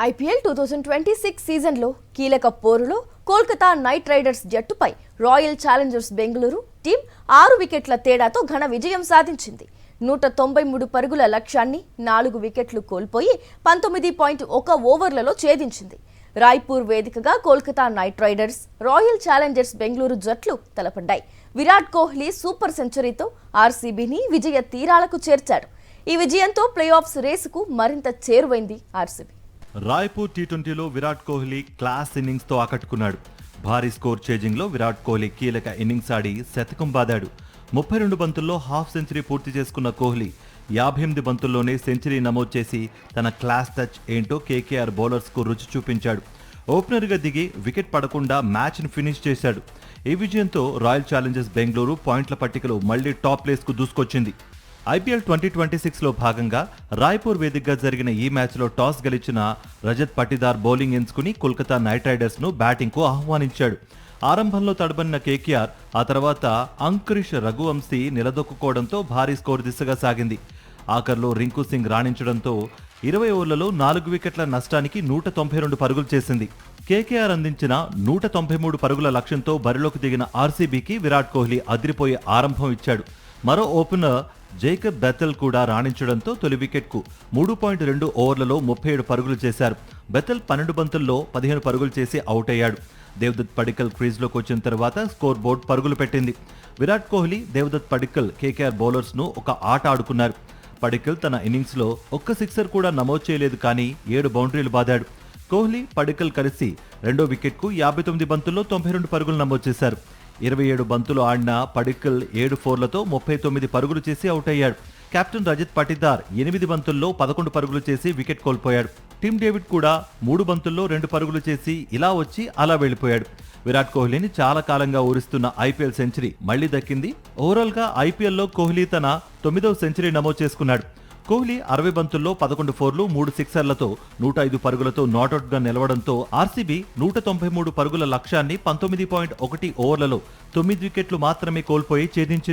IPL 2026 సీజన్లో కీలక పోరులో కోల్కతా నైట్ రైడర్స్ జట్టుపై రాయల్ ఛాలెంజర్స్ బెంగళూరు టీం 6 వికెట్ల తేడాతో ఘన విజయం సాధించింది. 193 పరుగుల లక్ష్యాన్ని 4 వికెట్లు కోల్పోయి 19.1 ఓవర్లలో ఛేదించింది. రాయ్పూర్ వేదికగా Kolkata Knight riders, royal Challengers Bengaluru జట్లు తలపడ్డాయి. విరాట్ కోహ్లీ సూపర్ సెంచరీతో ఆర్సీబీని విజయ తీరాలకు చేర్చాడు. ఈ విజయంతో ప్లేఆఫ్స్ రేసుకు మరింత చేరువైంది ఆర్సీబీ. రాయ్పూర్ టీ20లో విరాట్ కోహ్లీ క్లాస్ ఇన్నింగ్స్తో ఆకట్టుకున్నాడు. భారీ స్కోర్ చేజింగ్లో విరాట్ కోహ్లీ కీలక ఇన్నింగ్స్ ఆడి శతకం బాదాడు. 32 బంతుల్లో హాఫ్ సెంచరీ పూర్తి చేసుకున్న కోహ్లీ 58 బంతుల్లోనే సెంచరీ నమోదు చేసి తన క్లాస్ టచ్ ఏంటో కేకేఆర్ బౌలర్స్కు రుచి చూపించాడు. ఓపెనర్గా దిగి వికెట్ పడకుండా మ్యాచ్ను ఫినిష్ చేశాడు. ఈ విజయంతో రాయల్ ఛాలెంజర్స్ బెంగళూరు పాయింట్ల పట్టికలో మళ్లీ టాప్ ప్లేస్కు దూసుకొచ్చింది. ఐపీఎల్ 2026లో భాగంగా రాయ్పూర్ వేదికగా జరిగిన ఈ మ్యాచ్లో టాస్ గెలిచిన రజత్ పటిదార్ బౌలింగ్ ఎంచుకుని కోల్కతా నైట్ రైడర్స్ను బ్యాటింగ్కు ఆహ్వానించాడు. ఆరంభంలో తడబడిన కేకేఆర్ ఆ తర్వాత అంకురిష్ రఘువంశీ నిలదొక్కుకోవడంతో భారీ స్కోర్ దిశగా సాగింది. ఆఖర్లో రింకు సింగ్ రాణించడంతో 20 ఓవర్లలో 4 వికెట్ల నష్టానికి 192 పరుగులు చేసింది. కేకేఆర్ అందించిన 193 పరుగుల లక్ష్యంతో బరిలోకి దిగిన ఆర్సీబీకి విరాట్ కోహ్లీ అదిరిపోయే ఆరంభం ఇచ్చాడు. మరో ఓపెనర్ జేకబ్ బెథెల్ కూడా రాణించడంతో తొలి వికెట్కు 3.2 ఓవర్లలో 37 పరుగులు చేశారు. బెథెల్ 12 బంతుల్లో 15 పరుగులు చేసి అవుట్ అయ్యాడు. దేవదత్ పడిక్కల్ క్రీజ్లోకి వచ్చిన తర్వాత స్కోర్ బోర్డు పరుగులు పెట్టింది. విరాట్ కోహ్లీ, దేవదత్ పడిక్కల్ కేకేఆర్ బౌలర్స్ను ఒక ఆట ఆడుకున్నారు. పడిక్కల్ తన ఇన్నింగ్స్లో ఒక్క సిక్సర్ కూడా నమోదు చేయలేదు, కానీ 7 బౌండరీలు బాదాడు. కోహ్లీ, పడిక్కల్ కలిసి రెండో వికెట్కు 59 బంతుల్లో 92 పరుగులు నమోదు చేశారు. 27 బంతులు ఆడిన పడిక్కల్ 7 ఫోర్లతో 39 పరుగులు చేసి అవుట్ అయ్యాడు. కెప్టెన్ రజత్ పటిదార్ 8 బంతుల్లో 11 పరుగులు చేసి వికెట్ కోల్పోయాడు. టిమ్ డేవిడ్ కూడా 3 బంతుల్లో 2 పరుగులు చేసి ఇలా వచ్చి అలా వెళ్లిపోయాడు. విరాట్ కోహ్లీని చాలా కాలంగా ఊరిస్తున్న ఐపీఎల్ సెంచరీ మళ్లీ దక్కింది. ఓవరాల్గా ఐపీఎల్లో కోహ్లీ తన 9వ సెంచరీ నమోదు చేసుకున్నాడు. కోహ్లీ 60 బంతుల్లో 11 ఫోర్లు, 3 సిక్సర్లతో 105 పరుగులతో నాటౌట్గా నిలవడంతో ఆర్సీబీ 193 పరుగుల లక్ష్యాన్ని 19.1 ఓవర్లలో 9 వికెట్లు మాత్రమే కోల్పోయి ఛేదించింది.